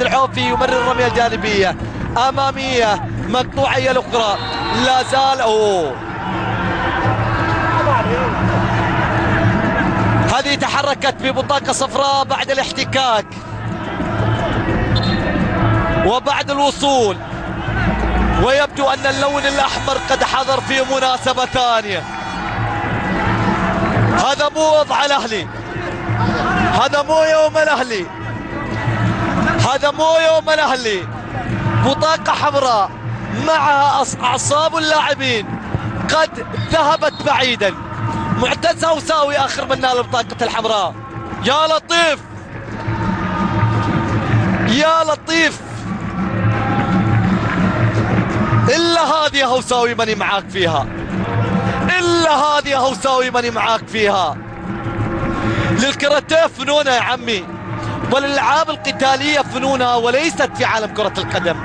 العوفي يمرر الرمية الجانبية أمامية مقطوعة هي الأخرى لا زال. هذه تحركت ببطاقة صفراء بعد الاحتكاك وبعد الوصول، ويبدو أن اللون الأحمر قد حضر في مناسبة ثانية. هذا مو وضع الأهلي، هذا مو يوم الأهلي، هذا مو يوم الأهلي. بطاقة حمراء معها أعصاب اللاعبين قد ذهبت بعيدا. معتز هوساوي آخر من نال بطاقة الحمراء. يا لطيف يا لطيف، إلا هذه يا هوساوي ماني معاك فيها، إلا هذه يا هوساوي ماني معاك فيها. للكاراتيه فنونة يا عمي، والألعاب القتالية فنونها وليست في عالم كرة القدم.